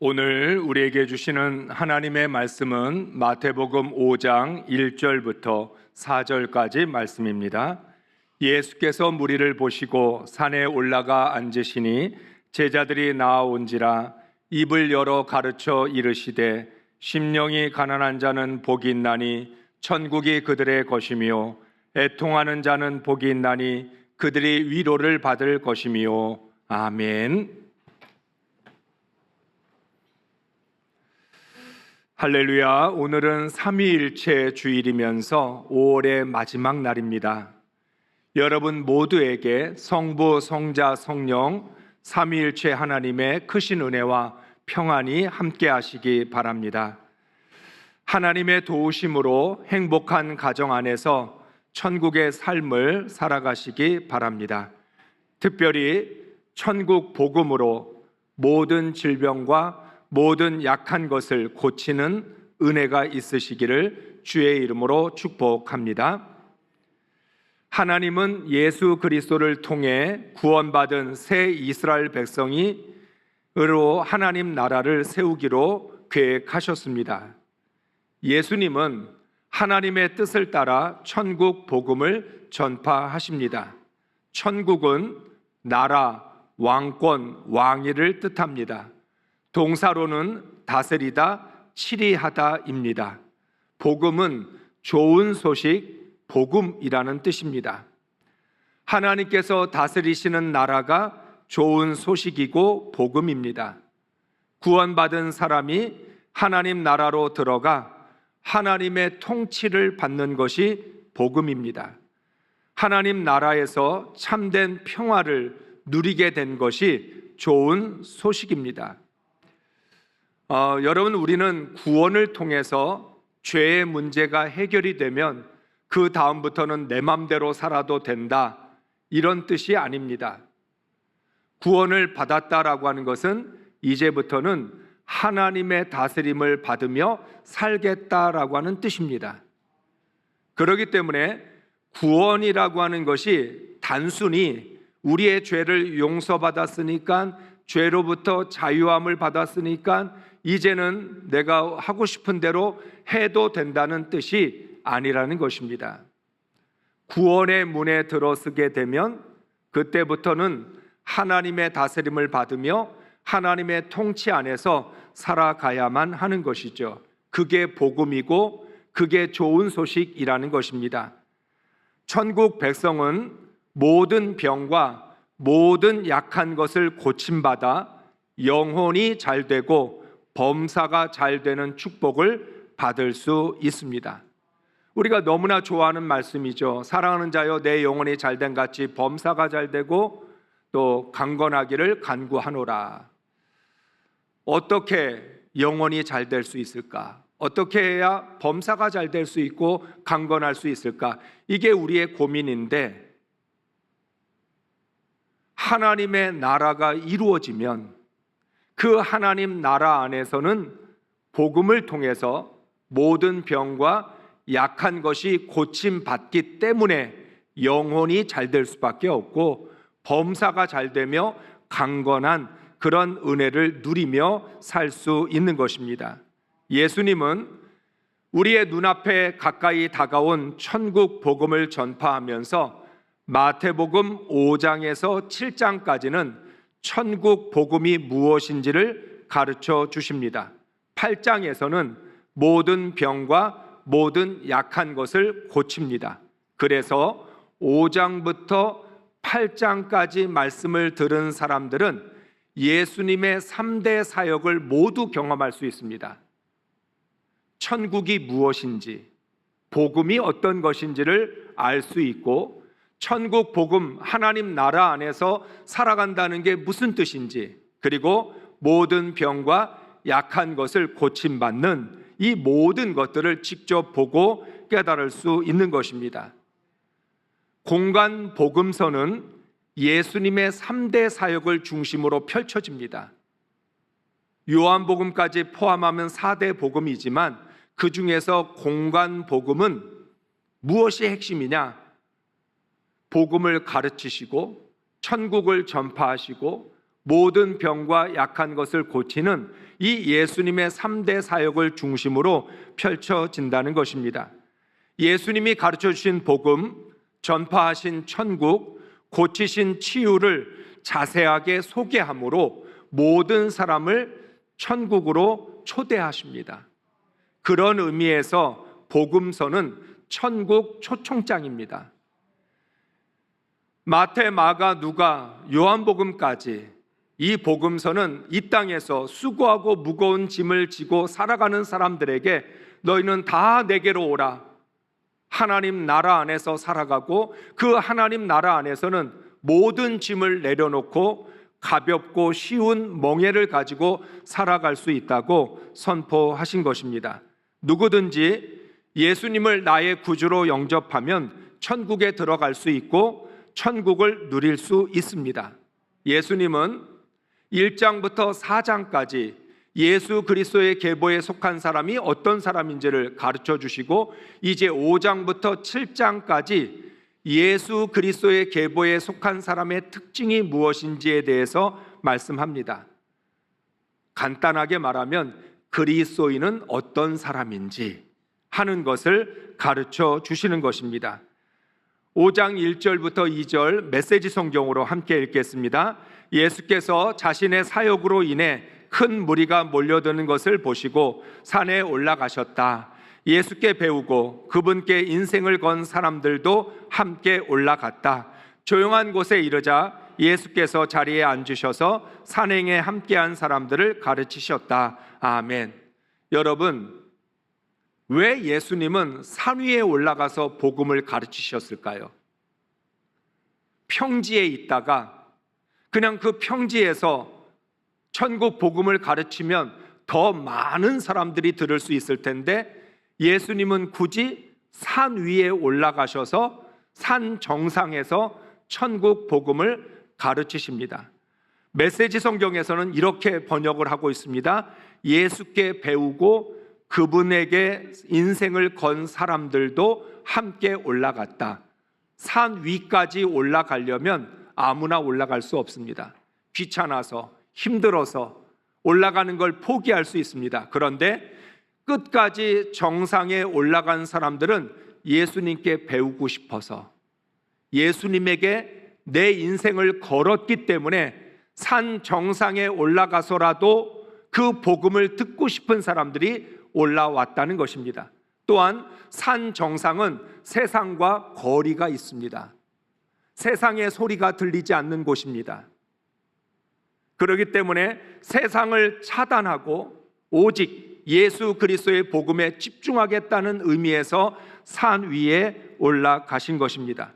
오늘 우리에게 주시는 하나님의 말씀은 마태복음 5장 1절부터 4절까지 말씀입니다. 예수께서 무리를 보시고 산에 올라가 앉으시니 제자들이 나아온지라 입을 열어 가르쳐 이르시되 심령이 가난한 자는 복이 있나니 천국이 그들의 것이며 애통하는 자는 복이 있나니 그들이 위로를 받을 것이며 아멘. 할렐루야. 오늘은 삼위일체 주일이면서 5월의 마지막 날입니다. 여러분 모두에게 성부, 성자, 성령 삼위일체 하나님의 크신 은혜와 평안이 함께 하시기 바랍니다. 하나님의 도우심으로 행복한 가정 안에서 천국의 삶을 살아가시기 바랍니다. 특별히 천국 복음으로 모든 질병과 모든 약한 것을 고치는 은혜가 있으시기를 주의 이름으로 축복합니다. 하나님은 예수 그리스도를 통해 구원받은 새 이스라엘 백성이로 하나님 나라를 세우기로 계획하셨습니다. 예수님은 하나님의 뜻을 따라 천국 복음을 전파하십니다. 천국은 나라, 왕권, 왕위를 뜻합니다. 동사로는 다스리다, 치리하다입니다. 복음은 좋은 소식, 복음이라는 뜻입니다. 하나님께서 다스리시는 나라가 좋은 소식이고 복음입니다. 구원받은 사람이 하나님 나라로 들어가 하나님의 통치를 받는 것이 복음입니다. 하나님 나라에서 참된 평화를 누리게 된 것이 좋은 소식입니다. 여러분, 우리는 구원을 통해서 죄의 문제가 해결이 되면 그 다음부터는 내 맘대로 살아도 된다, 이런 뜻이 아닙니다. 구원을 받았다라고 하는 것은 이제부터는 하나님의 다스림을 받으며 살겠다라고 하는 뜻입니다. 그렇기 때문에 구원이라고 하는 것이 단순히 우리의 죄를 용서받았으니까, 죄로부터 자유함을 받았으니까 이제는 내가 하고 싶은 대로 해도 된다는 뜻이 아니라는 것입니다. 구원의 문에 들어서게 되면 그때부터는 하나님의 다스림을 받으며 하나님의 통치 안에서 살아가야만 하는 것이죠. 그게 복음이고 그게 좋은 소식이라는 것입니다. 천국 백성은 모든 병과 모든 약한 것을 고침받아 영혼이 잘 되고 범사가 잘 되는 축복을 받을 수 있습니다. 우리가 너무나 좋아하는 말씀이죠. 사랑하는 자여 내 영혼이 잘된 같이 범사가 잘 되고 또 강건하기를 간구하노라. 어떻게 영혼이 잘 될 수 있을까? 어떻게 해야 범사가 잘 될 수 있고 강건할 수 있을까? 이게 우리의 고민인데, 하나님의 나라가 이루어지면 그 하나님 나라 안에서는 복음을 통해서 모든 병과 약한 것이 고침받기 때문에 영혼이 잘 될 수밖에 없고 범사가 잘 되며 강건한 그런 은혜를 누리며 살 수 있는 것입니다. 예수님은 우리의 눈앞에 가까이 다가온 천국 복음을 전파하면서 마태복음 5장에서 7장까지는 천국 복음이 무엇인지를 가르쳐 주십니다. 8장에서는 모든 병과 모든 약한 것을 고칩니다. 그래서 5장부터 8장까지 말씀을 들은 사람들은 예수님의 3대 사역을 모두 경험할 수 있습니다. 천국이 무엇인지, 복음이 어떤 것인지를 알 수 있고, 천국 복음, 하나님 나라 안에서 살아간다는 게 무슨 뜻인지, 그리고 모든 병과 약한 것을 고침받는 이 모든 것들을 직접 보고 깨달을 수 있는 것입니다. 공간 복음서는 예수님의 3대 사역을 중심으로 펼쳐집니다. 요한복음까지 포함하면 4대 복음이지만 그 중에서 공간 복음은 무엇이 핵심이냐? 복음을 가르치시고 천국을 전파하시고 모든 병과 약한 것을 고치는 이 예수님의 3대 사역을 중심으로 펼쳐진다는 것입니다. 예수님이 가르쳐 주신 복음, 전파하신 천국, 고치신 치유를 자세하게 소개함으로 모든 사람을 천국으로 초대하십니다. 그런 의미에서 복음서는 천국 초청장입니다. 마태, 마가, 누가, 요한복음까지 이 복음서는 이 땅에서 수고하고 무거운 짐을 지고 살아가는 사람들에게 너희는 다 내게로 오라. 하나님 나라 안에서 살아가고 그 하나님 나라 안에서는 모든 짐을 내려놓고 가볍고 쉬운 멍에를 가지고 살아갈 수 있다고 선포하신 것입니다. 누구든지 예수님을 나의 구주로 영접하면 천국에 들어갈 수 있고 천국을 누릴 수 있습니다. 예수님은 1장부터 4장까지 예수 그리스도의 계보에 속한 사람이 어떤 사람인지를 가르쳐 주시고 이제 5장부터 7장까지 예수 그리스도의 계보에 속한 사람의 특징이 무엇인지에 대해서 말씀합니다. 간단하게 말하면 그리스도인은 어떤 사람인지 하는 것을 가르쳐 주시는 것입니다. 5장 1절부터 2절 메시지 성경으로 함께 읽겠습니다. 예수께서 자신의 사역으로 인해 큰 무리가 몰려드는 것을 보시고 산에 올라가셨다. 예수께 배우고 그분께 인생을 건 사람들도 함께 올라갔다. 조용한 곳에 이르자 예수께서 자리에 앉으셔서 산행에 함께한 사람들을 가르치셨다. 아멘. 여러분, 왜 예수님은 산 위에 올라가서 복음을 가르치셨을까요? 평지에 있다가 그냥 그 평지에서 천국 복음을 가르치면 더 많은 사람들이 들을 수 있을 텐데 예수님은 굳이 산 위에 올라가셔서 산 정상에서 천국 복음을 가르치십니다. 메시지 성경에서는 이렇게 번역을 하고 있습니다. 예수께 배우고 그분에게 인생을 건 사람들도 함께 올라갔다. 산 위까지 올라가려면 아무나 올라갈 수 없습니다. 귀찮아서 힘들어서 올라가는 걸 포기할 수 있습니다. 그런데 끝까지 정상에 올라간 사람들은 예수님께 배우고 싶어서 예수님에게 내 인생을 걸었기 때문에 산 정상에 올라가서라도 그 복음을 듣고 싶은 사람들이 올라왔다는 것입니다. 또한 산 정상은 세상과 거리가 있습니다. 세상의 소리가 들리지 않는 곳입니다. 그렇기 때문에 세상을 차단하고 오직 예수 그리스도의 복음에 집중하겠다는 의미에서 산 위에 올라가신 것입니다.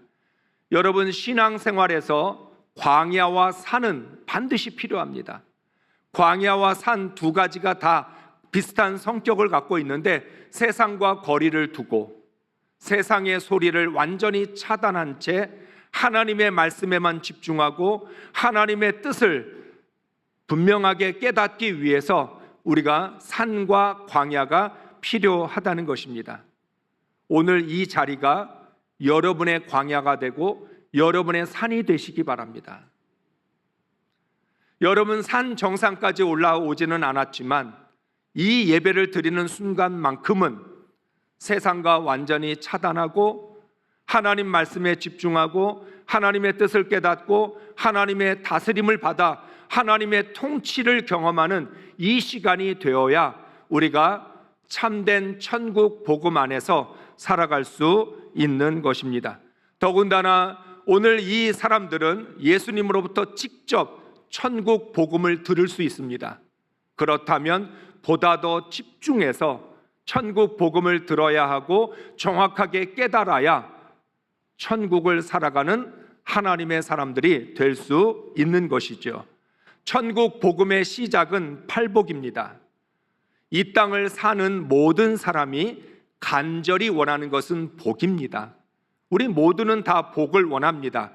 여러분, 신앙생활에서 광야와 산은 반드시 필요합니다. 광야와 산 두 가지가 다 비슷한 성격을 갖고 있는데 세상과 거리를 두고 세상의 소리를 완전히 차단한 채 하나님의 말씀에만 집중하고 하나님의 뜻을 분명하게 깨닫기 위해서 우리가 산과 광야가 필요하다는 것입니다. 오늘 이 자리가 여러분의 광야가 되고 여러분의 산이 되시기 바랍니다. 여러분 산 정상까지 올라오지는 않았지만 이 예배를 드리는 순간만큼은 세상과 완전히 차단하고 하나님 말씀에 집중하고 하나님의 뜻을 깨닫고 하나님의 다스림을 받아 하나님의 통치를 경험하는 이 시간이 되어야 우리가 참된 천국 복음 안에서 살아갈 수 있는 것입니다. 더군다나 오늘 이 사람들은 예수님으로부터 직접 천국 복음을 들을 수 있습니다. 그렇다면 보다 더 집중해서 천국 복음을 들어야 하고 정확하게 깨달아야 천국을 살아가는 하나님의 사람들이 될 수 있는 것이죠. 천국 복음의 시작은 팔복입니다. 이 땅을 사는 모든 사람이 간절히 원하는 것은 복입니다. 우리 모두는 다 복을 원합니다.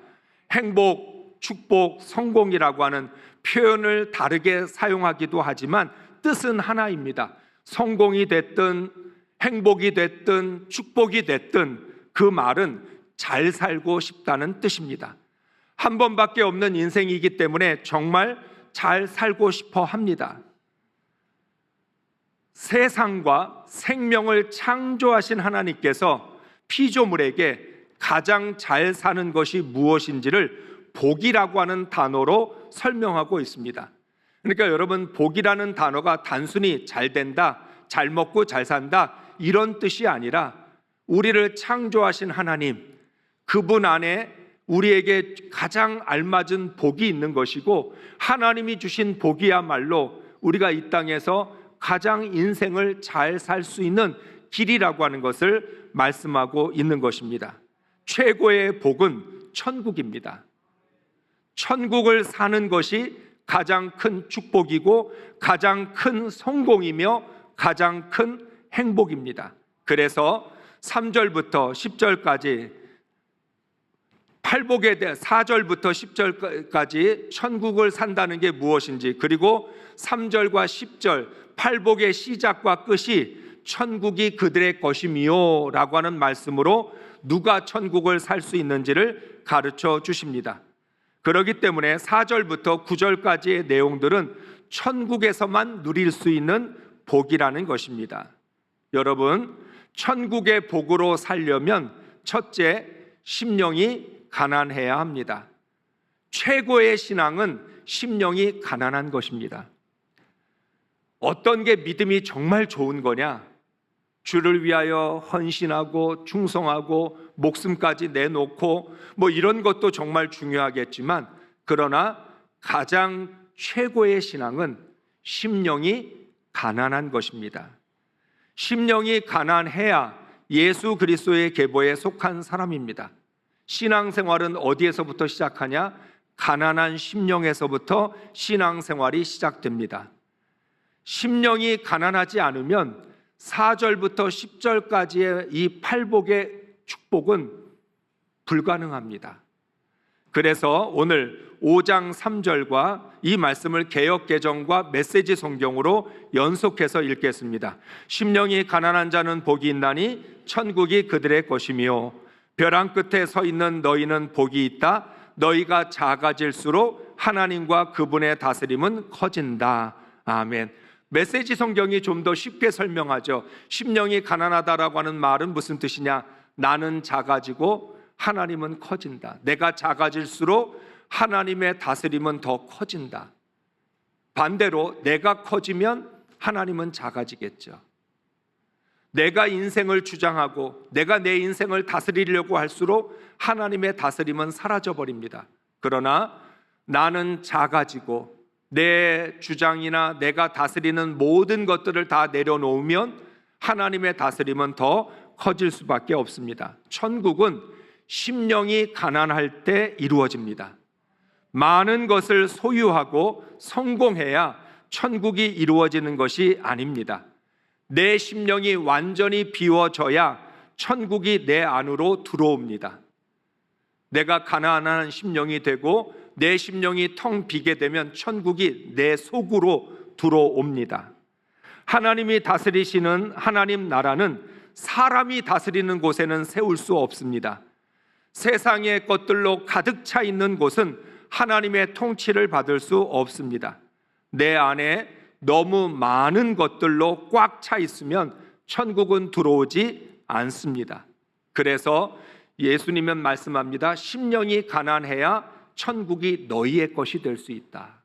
행복, 축복, 성공이라고 하는 표현을 다르게 사용하기도 하지만 뜻은 하나입니다. 성공이 됐든 행복이 됐든 축복이 됐든 그 말은 잘 살고 싶다는 뜻입니다. 한 번밖에 없는 인생이기 때문에 정말 잘 살고 싶어 합니다. 세상과 생명을 창조하신 하나님께서 피조물에게 가장 잘 사는 것이 무엇인지를 복이라고 하는 단어로 설명하고 있습니다. 그러니까 여러분, 복이라는 단어가 단순히 잘 된다, 잘 먹고 잘 산다 이런 뜻이 아니라 우리를 창조하신 하나님, 그분 안에 우리에게 가장 알맞은 복이 있는 것이고, 하나님이 주신 복이야말로 우리가 이 땅에서 가장 인생을 잘 살 수 있는 길이라고 하는 것을 말씀하고 있는 것입니다. 최고의 복은 천국입니다. 천국을 사는 것이 가장 큰 축복이고 가장 큰 성공이며 가장 큰 행복입니다. 그래서 3절부터 10절까지 팔복에 대해 4절부터 10절까지 천국을 산다는 게 무엇인지, 그리고 3절과 10절 팔복의 시작과 끝이 천국이 그들의 것이미요 라고 하는 말씀으로 누가 천국을 살 수 있는지를 가르쳐 주십니다. 그렇기 때문에 4절부터 9절까지의 내용들은 천국에서만 누릴 수 있는 복이라는 것입니다. 여러분, 천국의 복으로 살려면 첫째, 심령이 가난해야 합니다. 최고의 신앙은 심령이 가난한 것입니다. 어떤 게 믿음이 정말 좋은 거냐? 주를 위하여 헌신하고 충성하고 목숨까지 내놓고 이런 것도 정말 중요하겠지만, 그러나 가장 최고의 신앙은 심령이 가난한 것입니다. 심령이 가난해야 예수 그리스도의 계보에 속한 사람입니다. 신앙생활은 어디에서부터 시작하냐? 가난한 심령에서부터 신앙생활이 시작됩니다. 심령이 가난하지 않으면 4절부터 10절까지의 이 팔복의 축복은 불가능합니다. 그래서 오늘 5장 3절과 이 말씀을 개역개정과 메시지 성경으로 연속해서 읽겠습니다. 심령이 가난한 자는 복이 있나니 천국이 그들의 것이며, 벼랑 끝에 서 있는 너희는 복이 있다. 너희가 작아질수록 하나님과 그분의 다스림은 커진다. 아멘. 메시지 성경이 좀 더 쉽게 설명하죠. 심령이 가난하다라고 하는 말은 무슨 뜻이냐? 나는 작아지고 하나님은 커진다. 내가 작아질수록 하나님의 다스림은 더 커진다. 반대로 내가 커지면 하나님은 작아지겠죠. 내가 인생을 주장하고 내가 내 인생을 다스리려고 할수록 하나님의 다스림은 사라져 버립니다. 그러나 나는 작아지고 내 주장이나 내가 다스리는 모든 것들을 다 내려놓으면 하나님의 다스림은 더 커질 수밖에 없습니다. 천국은 심령이 가난할 때 이루어집니다. 많은 것을 소유하고 성공해야 천국이 이루어지는 것이 아닙니다. 내 심령이 완전히 비워져야 천국이 내 안으로 들어옵니다. 내가 가난한 심령이 되고 내 심령이 텅 비게 되면 천국이 내 속으로 들어옵니다. 하나님이 다스리시는 하나님 나라는 사람이 다스리는 곳에는 세울 수 없습니다. 세상의 것들로 가득 차 있는 곳은 하나님의 통치를 받을 수 없습니다. 내 안에 너무 많은 것들로 꽉 차 있으면 천국은 들어오지 않습니다. 그래서 예수님은 말씀합니다. 심령이 가난해야 천국이 너희의 것이 될 수 있다.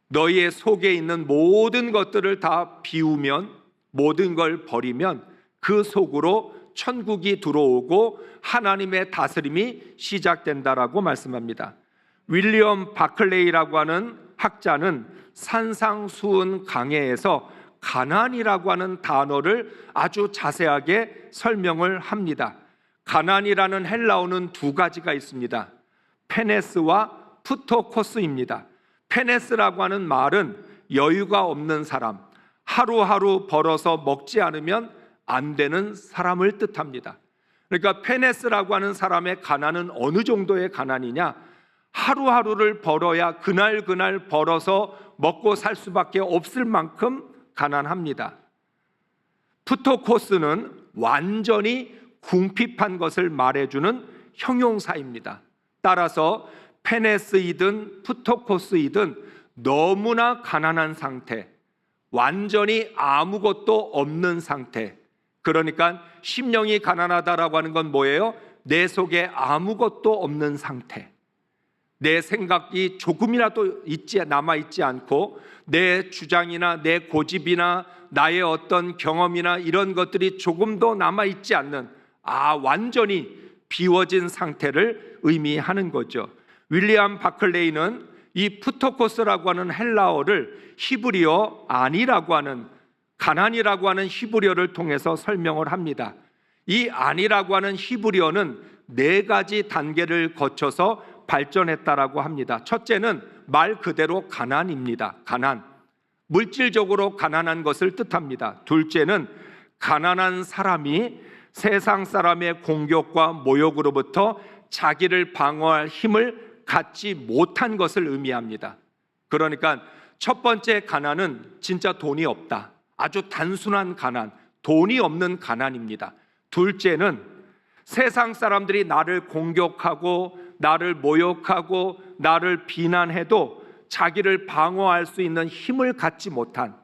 너희의 속에 있는 모든 것들을 다 비우면, 모든 걸 버리면 그 속으로 천국이 들어오고 하나님의 다스림이 시작된다라고 말씀합니다. 윌리엄 바클레이라고 하는 학자는 산상수훈 강해에서 가난이라고 하는 단어를 아주 자세하게 설명을 합니다. 가난이라는 헬라어는 두 가지가 있습니다. 페네스와 푸토코스입니다. 페네스라고 하는 말은 여유가 없는 사람, 하루하루 벌어서 먹지 않으면 안 되는 사람을 뜻합니다. 그러니까 페네스라고 하는 사람의 가난은 어느 정도의 가난이냐? 하루하루를 벌어야 그날 벌어서 먹고 살 수밖에 없을 만큼 가난합니다. 푸토코스는 완전히 궁핍한 것을 말해주는 형용사입니다. 따라서 페네스이든 푸토코스이든 너무나 가난한 상태, 완전히 아무것도 없는 상태. 그러니까 심령이 가난하다라고 하는 건 뭐예요? 내 속에 아무것도 없는 상태. 내 생각이 조금이라도 남아있지 않고 내 주장이나 내 고집이나 나의 어떤 경험이나 이런 것들이 조금도 남아있지 않는 완전히 비워진 상태를 의미하는 거죠. 윌리엄 바클레이는 이 푸토코스라고 하는 헬라어를 히브리어 아니라고 하는, 가난이라고 하는 히브리어를 통해서 설명을 합니다. 이 아니라고 하는 히브리어는 4가지 단계를 거쳐서 발전했다라고 합니다. 첫째는 말 그대로 가난입니다. 가난, 물질적으로 가난한 것을 뜻합니다. 둘째는 가난한 사람이 세상 사람의 공격과 모욕으로부터 자기를 방어할 힘을 갖지 못한 것을 의미합니다. 그러니까 첫 번째 가난은 진짜 돈이 없다, 아주 단순한 가난, 돈이 없는 가난입니다. 둘째는 세상 사람들이 나를 공격하고 나를 모욕하고 나를 비난해도 자기를 방어할 수 있는 힘을 갖지 못한,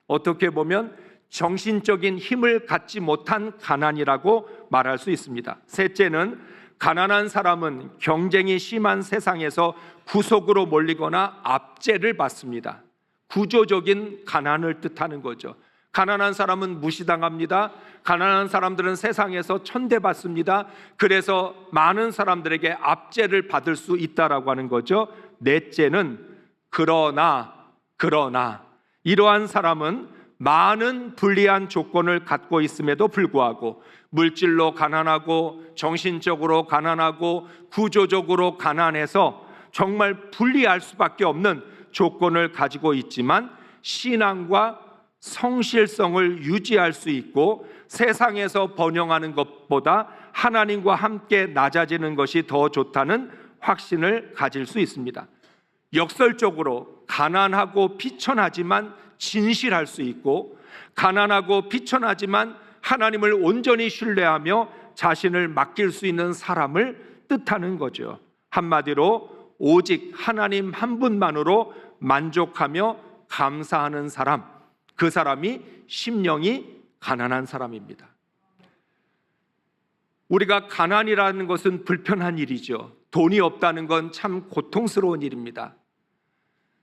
어떻게 보면 정신적인 힘을 갖지 못한 가난이라고 말할 수 있습니다. 셋째는 가난한 사람은 경쟁이 심한 세상에서 구속으로 몰리거나 압제를 받습니다. 구조적인 가난을 뜻하는 거죠. 가난한 사람은 무시당합니다. 가난한 사람들은 세상에서 천대받습니다. 그래서 많은 사람들에게 압제를 받을 수 있다라고 하는 거죠. 넷째는 그러나 이러한 사람은 많은 불리한 조건을 갖고 있음에도 불구하고 물질로 가난하고 정신적으로 가난하고 구조적으로 가난해서 정말 불리할 수밖에 없는 조건을 가지고 있지만 신앙과 성실성을 유지할 수 있고 세상에서 번영하는 것보다 하나님과 함께 낮아지는 것이 더 좋다는 확신을 가질 수 있습니다. 역설적으로 가난하고 비천하지만 진실할 수 있고, 가난하고 비천하지만 하나님을 온전히 신뢰하며 자신을 맡길 수 있는 사람을 뜻하는 거죠. 한마디로 오직 하나님 한 분만으로 만족하며 감사하는 사람, 그 사람이 심령이 가난한 사람입니다. 우리가 가난이라는 것은 불편한 일이죠. 돈이 없다는 건 참 고통스러운 일입니다.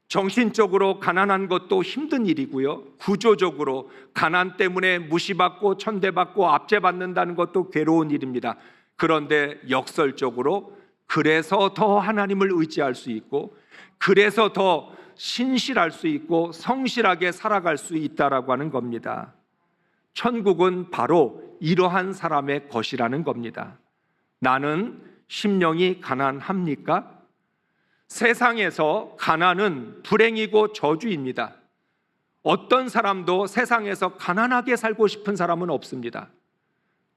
정신적으로 가난한 것도 힘든 일이고요. 구조적으로 가난 때문에 무시받고 천대받고 압제받는다는 것도 괴로운 일입니다. 그런데 역설적으로 그래서 더 하나님을 의지할 수 있고, 그래서 더 신실할 수 있고 성실하게 살아갈 수 있다라고 하는 겁니다. 천국은 바로 이러한 사람의 것이라는 겁니다. 나는 심령이 가난합니까? 세상에서 가난은 불행이고 저주입니다. 어떤 사람도 세상에서 가난하게 살고 싶은 사람은 없습니다.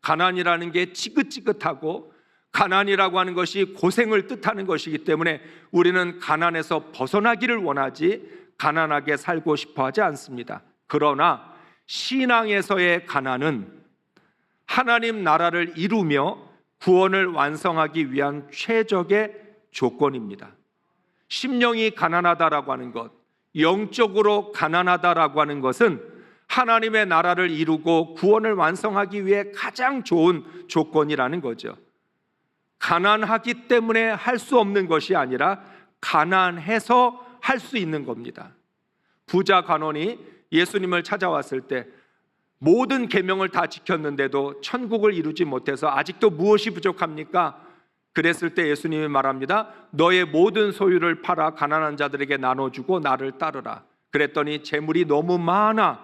가난이라는 게 지긋지긋하고 가난이라고 하는 것이 고생을 뜻하는 것이기 때문에 우리는 가난에서 벗어나기를 원하지 가난하게 살고 싶어 하지 않습니다. 그러나 신앙에서의 가난은 하나님 나라를 이루며 구원을 완성하기 위한 최적의 조건입니다. 심령이 가난하다라고 하는 것, 영적으로 가난하다라고 하는 것은 하나님의 나라를 이루고 구원을 완성하기 위해 가장 좋은 조건이라는 거죠. 가난하기 때문에 할 수 없는 것이 아니라 가난해서 할 수 있는 겁니다. 부자 관원이 예수님을 찾아왔을 때 모든 계명을 다 지켰는데도 천국을 이루지 못해서 아직도 무엇이 부족합니까? 그랬을 때 예수님이 말합니다. 너의 모든 소유를 팔아 가난한 자들에게 나눠주고 나를 따르라. 그랬더니 재물이 너무 많아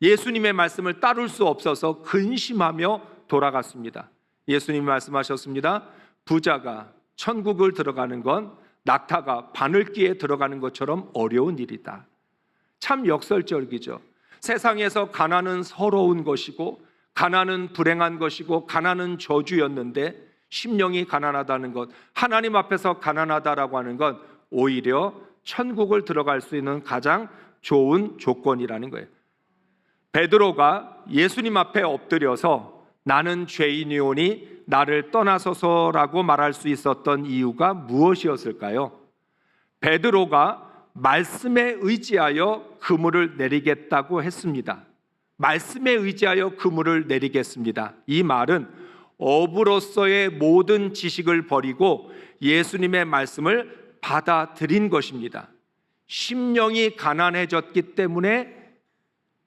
예수님의 말씀을 따를 수 없어서 근심하며 돌아갔습니다. 예수님이 말씀하셨습니다. 부자가 천국을 들어가는 건 낙타가 바늘귀에 들어가는 것처럼 어려운 일이다. 참 역설적이죠. 세상에서 가난은 서러운 것이고 가난은 불행한 것이고 가난은 저주였는데 심령이 가난하다는 것, 하나님 앞에서 가난하다라고 하는 건 오히려 천국을 들어갈 수 있는 가장 좋은 조건이라는 거예요. 베드로가 예수님 앞에 엎드려서 나는 죄인이오니 나를 떠나소서라고 말할 수 있었던 이유가 무엇이었을까요? 베드로가 말씀에 의지하여 그물을 내리겠다고 했습니다. 말씀에 의지하여 그물을 내리겠습니다. 이 말은 어부로서의 모든 지식을 버리고 예수님의 말씀을 받아들인 것입니다. 심령이 가난해졌기 때문에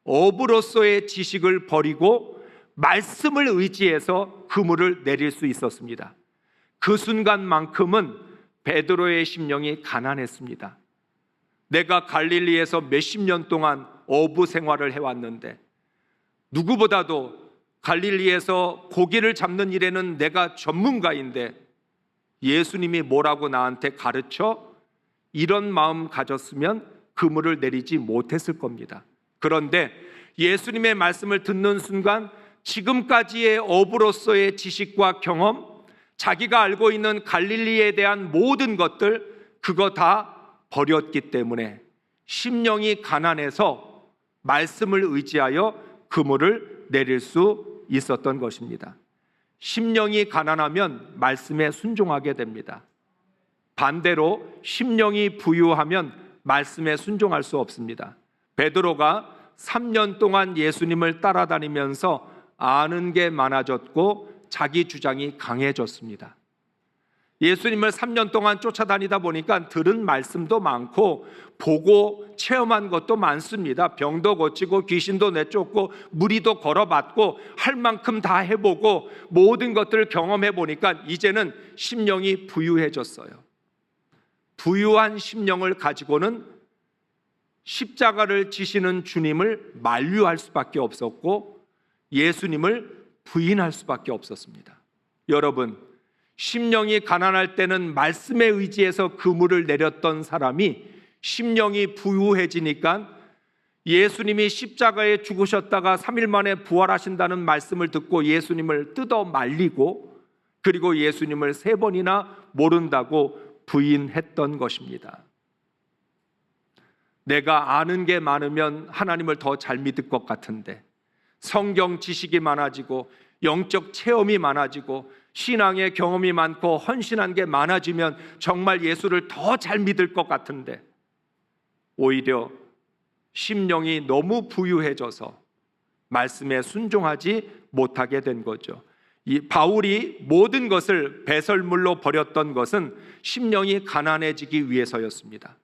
어부로서의 지식을 버리고 말씀을 의지해서 그물을 내릴 수 있었습니다. 그 순간만큼은 베드로의 심령이 가난했습니다. 내가 갈릴리에서 몇십 년 동안 어부 생활을 해왔는데 누구보다도 갈릴리에서 고기를 잡는 일에는 내가 전문가인데 예수님이 뭐라고 나한테 가르쳐? 이런 마음 가졌으면 그물을 내리지 못했을 겁니다. 그런데 예수님의 말씀을 듣는 순간 지금까지의 어부로서의 지식과 경험, 자기가 알고 있는 갈릴리에 대한 모든 것들, 그거 다 버렸기 때문에 심령이 가난해서 말씀을 의지하여 그물을 내릴 수 있었던 것입니다. 심령이 가난하면 말씀에 순종하게 됩니다. 반대로 심령이 부유하면 말씀에 순종할 수 없습니다. 베드로가 3년 동안 예수님을 따라다니면서 아는 게 많아졌고 자기 주장이 강해졌습니다. 예수님을 3년 동안 쫓아다니다 보니까 들은 말씀도 많고 보고 체험한 것도 많습니다. 병도 고치고 귀신도 내쫓고 무리도 걸어봤고 할 만큼 다 해보고 모든 것들을 경험해 보니까 이제는 심령이 부유해졌어요. 부유한 심령을 가지고는 십자가를 지시는 주님을 만류할 수밖에 없었고 예수님을 부인할 수밖에 없었습니다. 여러분, 심령이 가난할 때는 말씀에 의지해서 그물을 내렸던 사람이 심령이 부유해지니까 예수님이 십자가에 죽으셨다가 3일 만에 부활하신다는 말씀을 듣고 예수님을 뜯어 말리고 그리고 예수님을 3번이나 모른다고 부인했던 것입니다. 내가 아는 게 많으면 하나님을 더 잘 믿을 것 같은데 성경 지식이 많아지고 영적 체험이 많아지고 신앙의 경험이 많고 헌신한 게 많아지면 정말 예수를 더 잘 믿을 것 같은데 오히려 심령이 너무 부유해져서 말씀에 순종하지 못하게 된 거죠. 이 바울이 모든 것을 배설물로 버렸던 것은 심령이 가난해지기 위해서였습니다.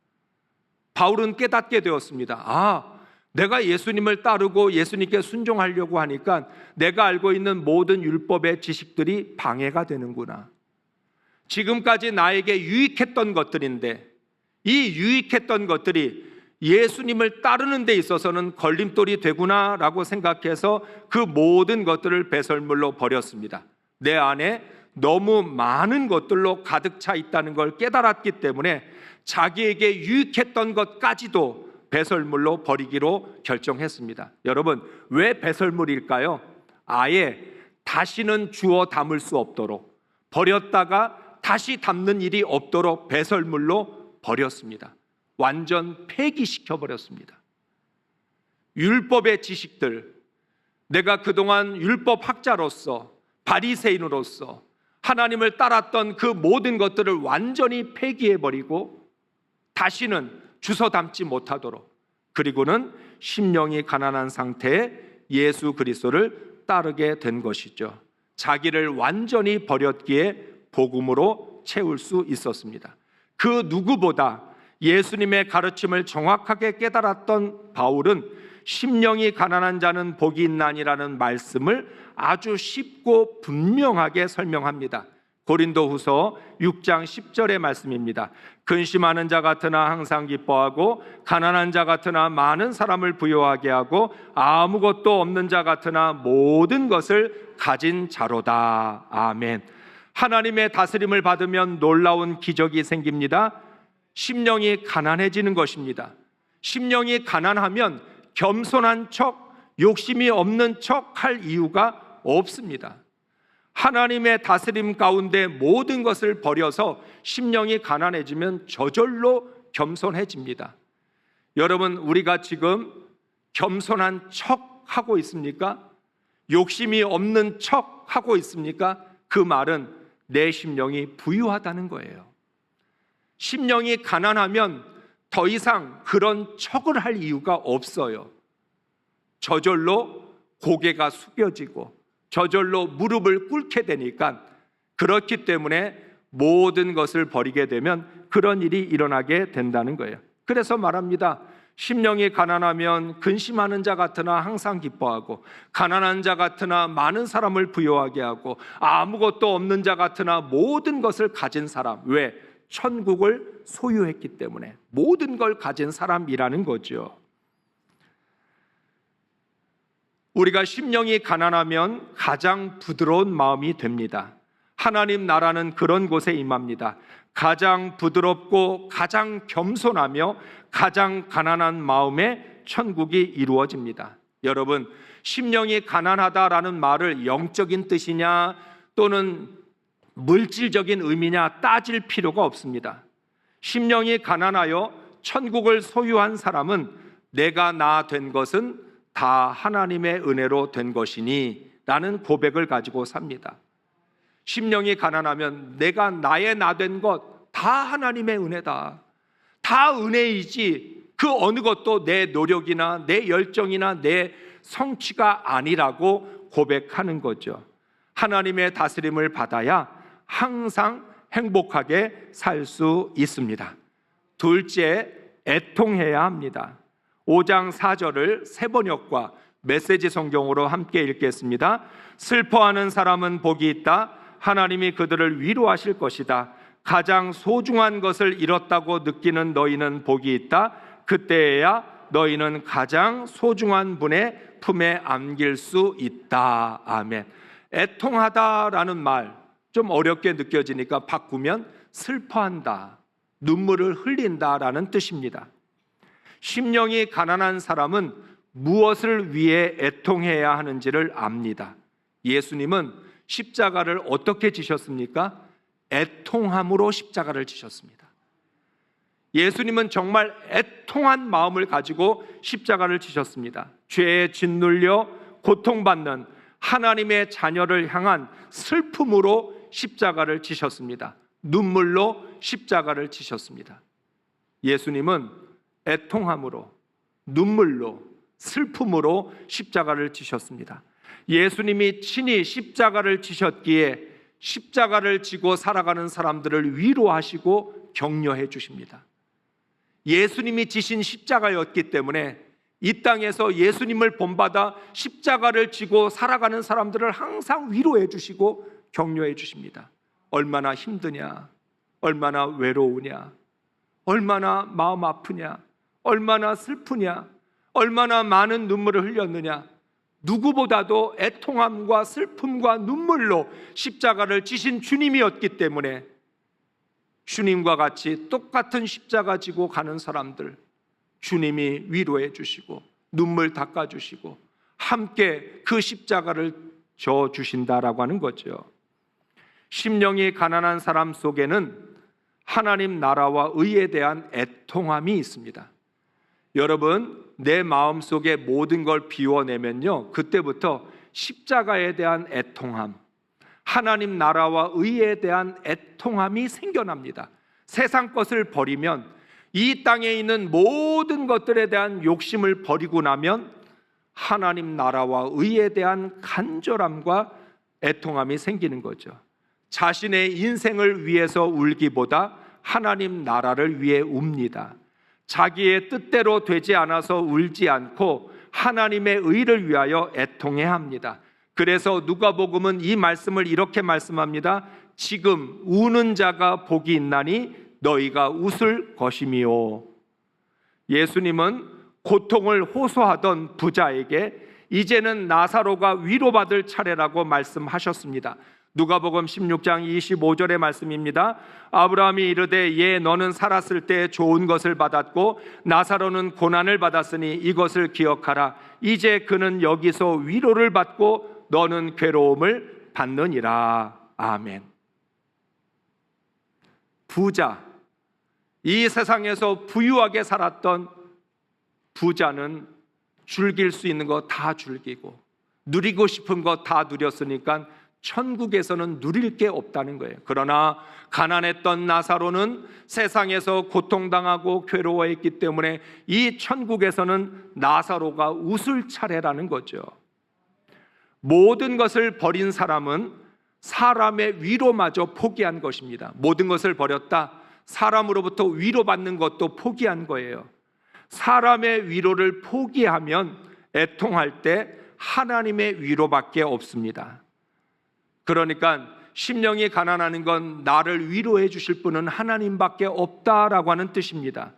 바울은 깨닫게 되었습니다. 내가 예수님을 따르고 예수님께 순종하려고 하니까 내가 알고 있는 모든 율법의 지식들이 방해가 되는구나. 지금까지 나에게 유익했던 것들인데 이 유익했던 것들이 예수님을 따르는 데 있어서는 걸림돌이 되구나라고 생각해서 그 모든 것들을 배설물로 버렸습니다. 내 안에 너무 많은 것들로 가득 차 있다는 걸 깨달았기 때문에 자기에게 유익했던 것까지도 배설물로 버리기로 결정했습니다. 여러분, 왜 배설물일까요? 아예 다시는 주워 담을 수 없도록 버렸다가 다시 담는 일이 없도록 배설물로 버렸습니다. 완전 폐기시켜 버렸습니다. 율법의 지식들, 내가 그동안 율법 학자로서 바리새인으로서 하나님을 따랐던 그 모든 것들을 완전히 폐기해 버리고 다시는 주워 담지 못하도록, 그리고는 심령이 가난한 상태에 예수 그리스도를 따르게 된 것이죠. 자기를 완전히 버렸기에 복음으로 채울 수 있었습니다. 그 누구보다 예수님의 가르침을 정확하게 깨달았던 바울은 심령이 가난한 자는 복이 있나니라는 말씀을 아주 쉽고 분명하게 설명합니다. 고린도후서 6장 10절의 말씀입니다. 근심하는 자 같으나 항상 기뻐하고 가난한 자 같으나 많은 사람을 부유하게 하고 아무것도 없는 자 같으나 모든 것을 가진 자로다. 아멘. 하나님의 다스림을 받으면 놀라운 기적이 생깁니다. 심령이 가난해지는 것입니다. 심령이 가난하면 겸손한 척, 욕심이 없는 척 할 이유가 없습니다. 하나님의 다스림 가운데 모든 것을 버려서 심령이 가난해지면 저절로 겸손해집니다. 여러분, 우리가 지금 겸손한 척 하고 있습니까? 욕심이 없는 척 하고 있습니까? 그 말은 내 심령이 부유하다는 거예요. 심령이 가난하면 더 이상 그런 척을 할 이유가 없어요. 저절로 고개가 숙여지고 저절로 무릎을 꿇게 되니까, 그렇기 때문에 모든 것을 버리게 되면 그런 일이 일어나게 된다는 거예요. 그래서 말합니다. 심령이 가난하면 근심하는 자 같으나 항상 기뻐하고, 가난한 자 같으나 많은 사람을 부유하게 하고, 아무것도 없는 자 같으나 모든 것을 가진 사람. 왜? 천국을 소유했기 때문에 모든 걸 가진 사람이라는 거죠. 우리가 심령이 가난하면 가장 부드러운 마음이 됩니다. 하나님 나라는 그런 곳에 임합니다. 가장 부드럽고 가장 겸손하며 가장 가난한 마음에 천국이 이루어집니다. 여러분, 심령이 가난하다라는 말을 영적인 뜻이냐 또는 물질적인 의미냐 따질 필요가 없습니다. 심령이 가난하여 천국을 소유한 사람은 내가 나 된 것은 다 하나님의 은혜로 된 것이니 라는 고백을 가지고 삽니다. 심령이 가난하면 내가 나의 나 된 것 다 하나님의 은혜다. 다 은혜이지 그 어느 것도 내 노력이나 내 열정이나 내 성취가 아니라고 고백하는 거죠. 하나님의 다스림을 받아야 항상 행복하게 살 수 있습니다. 둘째, 애통해야 합니다. 5장 4절을 새번역과 메시지 성경으로 함께 읽겠습니다. 슬퍼하는 사람은 복이 있다. 하나님이 그들을 위로하실 것이다. 가장 소중한 것을 잃었다고 느끼는 너희는 복이 있다. 그때에야 너희는 가장 소중한 분의 품에 안길 수 있다. 아멘. 애통하다라는 말 좀 어렵게 느껴지니까 바꾸면 슬퍼한다, 눈물을 흘린다라는 뜻입니다. 심령이 가난한 사람은 무엇을 위해 애통해야 하는지를 압니다. 예수님은 십자가를 어떻게 지셨습니까? 애통함으로 십자가를 지셨습니다. 예수님은 정말 애통한 마음을 가지고 십자가를 지셨습니다. 죄에 짓눌려 고통받는 하나님의 자녀를 향한 슬픔으로 십자가를 지셨습니다. 눈물로 십자가를 지셨습니다. 예수님은 애통함으로, 눈물로, 슬픔으로 십자가를 지셨습니다. 예수님이 친히 십자가를 지셨기에 십자가를 지고 살아가는 사람들을 위로하시고 격려해 주십니다. 예수님이 지신 십자가였기 때문에 이 땅에서 예수님을 본받아 십자가를 지고 살아가는 사람들을 항상 위로해 주시고 격려해 주십니다. 얼마나 힘드냐, 얼마나 외로우냐, 얼마나 마음 아프냐, 얼마나 슬프냐, 얼마나 많은 눈물을 흘렸느냐, 누구보다도 애통함과 슬픔과 눈물로 십자가를 지신 주님이었기 때문에 주님과 같이 똑같은 십자가 지고 가는 사람들 주님이 위로해 주시고 눈물 닦아 주시고 함께 그 십자가를 져 주신다라고 하는 거죠. 심령이 가난한 사람 속에는 하나님 나라와 의에 대한 애통함이 있습니다. 여러분, 내 마음속에 모든 걸 비워내면요, 그때부터 십자가에 대한 애통함, 하나님 나라와 의에 대한 애통함이 생겨납니다. 세상 것을 버리면, 이 땅에 있는 모든 것들에 대한 욕심을 버리고 나면 하나님 나라와 의에 대한 간절함과 애통함이 생기는 거죠. 자신의 인생을 위해서 울기보다 하나님 나라를 위해 웁니다. 자기의 뜻대로 되지 않아서 울지 않고 하나님의 의를 위하여 애통해야 합니다. 그래서 누가복음은 이 말씀을 이렇게 말씀합니다. 지금 우는 자가 복이 있나니 너희가 웃을 것이미요. 예수님은 고통을 호소하던 부자에게 이제는 나사로가 위로받을 차례라고 말씀하셨습니다. 누가복음 16장 25절의 말씀입니다. 아브라함이 이르되 예 너는 살았을 때 좋은 것을 받았고 나사로는 고난을 받았으니 이것을 기억하라. 이제 그는 여기서 위로를 받고 너는 괴로움을 받느니라. 아멘. 부자, 이 세상에서 부유하게 살았던 부자는 즐길 수 있는 거 다 즐기고 누리고 싶은 거 다 누렸으니까 천국에서는 누릴 게 없다는 거예요. 그러나 가난했던 나사로는 세상에서 고통당하고 괴로워했기 때문에 이 천국에서는 나사로가 웃을 차례라는 거죠. 모든 것을 버린 사람은 사람의 위로마저 포기한 것입니다. 모든 것을 버렸다. 사람으로부터 위로받는 것도 포기한 거예요. 사람의 위로를 포기하면 애통할 때 하나님의 위로밖에 없습니다. 그러니까 심령이 가난하는 건 나를 위로해 주실 분은 하나님밖에 없다라고 하는 뜻입니다.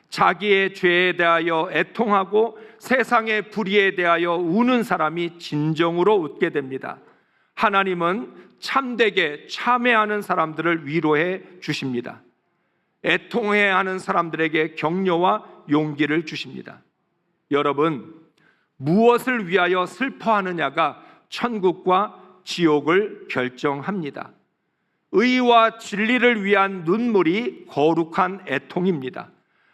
자기의 죄에 대하여 애통하고 세상의 불의에 대하여 우는 사람이 진정으로 웃게 됩니다. 하나님은 참되게 참회하는 사람들을 위로해 주십니다. 애통해 하는 사람들에게 격려와 용기를 주십니다. 여러분, 무엇을 위하여 슬퍼하느냐가 천국과 지옥을 결정합니다. 의와 진리를 위한 눈물이 거룩한 애통입니다.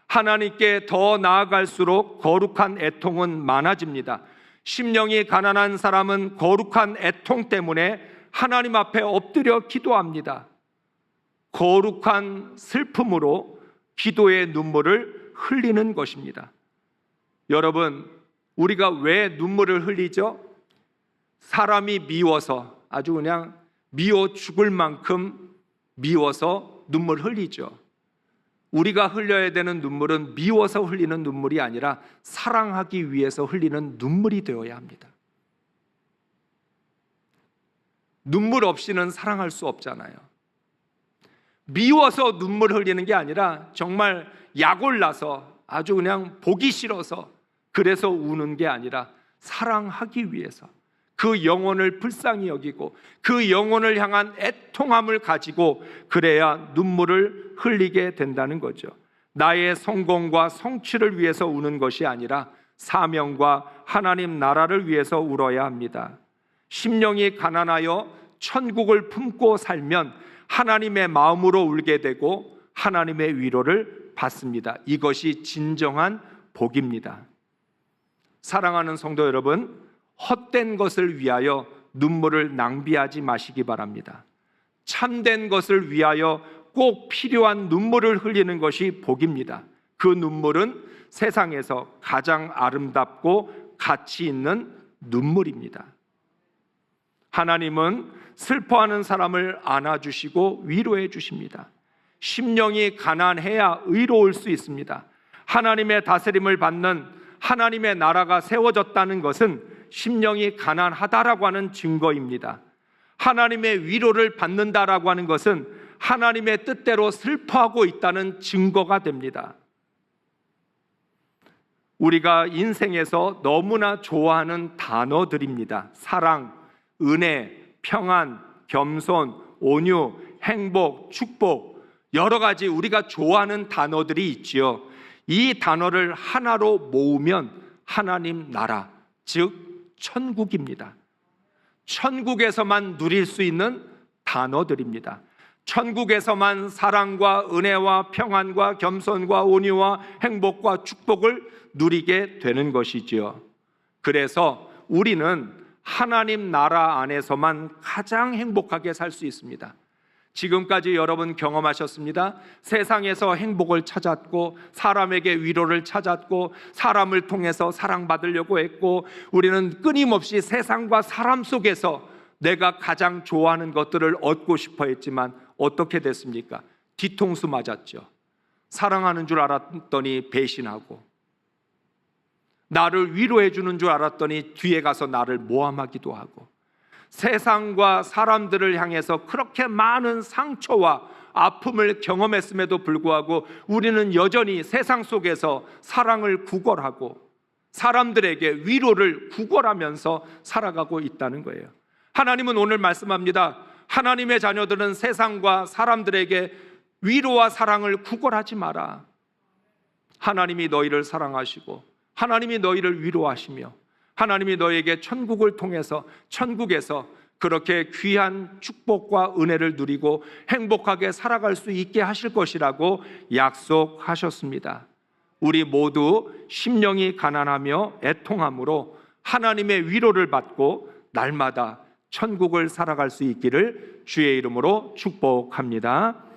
하나님께 더 나아갈수록 거룩한 애통은 많아집니다. 심령이 가난한 사람은 거룩한 애통 때문에 하나님 앞에 엎드려 기도합니다. 거룩한 슬픔으로 기도의 눈물을 흘리는 것입니다. 여러분, 우리가 왜 눈물을 흘리죠? 사람이 미워서, 아주 그냥 미워 죽을 만큼 미워서 눈물 흘리죠. 우리가 흘려야 되는 눈물은 미워서 흘리는 눈물이 아니라 사랑하기 위해서 흘리는 눈물이 되어야 합니다. 눈물 없이는 사랑할 수 없잖아요. 미워서 눈물 흘리는 게 아니라 정말 약올라서 아주 그냥 보기 싫어서 그래서 우는 게 아니라 사랑하기 위해서 그 영혼을 불쌍히 여기고 그 영혼을 향한 애통함을 가지고 그래야 눈물을 흘리게 된다는 거죠. 나의 성공과 성취를 위해서 우는 것이 아니라 사명과 하나님 나라를 위해서 울어야 합니다. 심령이 가난하여 천국을 품고 살면 하나님의 마음으로 울게 되고 하나님의 위로를 받습니다. 이것이 진정한 복입니다. 사랑하는 성도 여러분, 헛된 것을 위하여 눈물을 낭비하지 마시기 바랍니다. 참된 것을 위하여 꼭 필요한 눈물을 흘리는 것이 복입니다. 그 눈물은 세상에서 가장 아름답고 가치 있는 눈물입니다. 하나님은 슬퍼하는 사람을 안아주시고 위로해 주십니다. 심령이 가난해야 의로울 수 있습니다. 하나님의 다스림을 받는 하나님의 나라가 세워졌다는 것은 심령이 가난하다라고 하는 증거입니다. 하나님의 위로를 받는다라고 하는 것은 하나님의 뜻대로 슬퍼하고 있다는 증거가 됩니다. 우리가 인생에서 너무나 좋아하는 단어들입니다. 사랑, 은혜, 평안, 겸손, 온유, 행복, 축복, 여러 가지 우리가 좋아하는 단어들이 있지요. 이 단어를 하나로 모으면 하나님 나라, 즉 천국입니다. 천국에서만 누릴 수 있는 단어들입니다. 천국에서만 사랑과 은혜와 평안과 겸손과 온유와 행복과 축복을 누리게 되는 것이지요. 그래서 우리는 하나님 나라 안에서만 가장 행복하게 살 수 있습니다. 지금까지 여러분 경험하셨습니다. 세상에서 행복을 찾았고 사람에게 위로를 찾았고 사람을 통해서 사랑받으려고 했고 우리는 끊임없이 세상과 사람 속에서 내가 가장 좋아하는 것들을 얻고 싶어 했지만 어떻게 됐습니까? 뒤통수 맞았죠. 사랑하는 줄 알았더니 배신하고 나를 위로해 주는 줄 알았더니 뒤에 가서 나를 모함하기도 하고 세상과 사람들을 향해서 그렇게 많은 상처와 아픔을 경험했음에도 불구하고 우리는 여전히 세상 속에서 사랑을 구걸하고 사람들에게 위로를 구걸하면서 살아가고 있다는 거예요. 하나님은 오늘 말씀합니다. 하나님의 자녀들은 세상과 사람들에게 위로와 사랑을 구걸하지 마라. 하나님이 너희를 사랑하시고 하나님이 너희를 위로하시며 하나님이 너에게 천국을 통해서 천국에서 그렇게 귀한 축복과 은혜를 누리고 행복하게 살아갈 수 있게 하실 것이라고 약속하셨습니다. 우리 모두 심령이 가난하며 애통함으로 하나님의 위로를 받고 날마다 천국을 살아갈 수 있기를 주의 이름으로 축복합니다.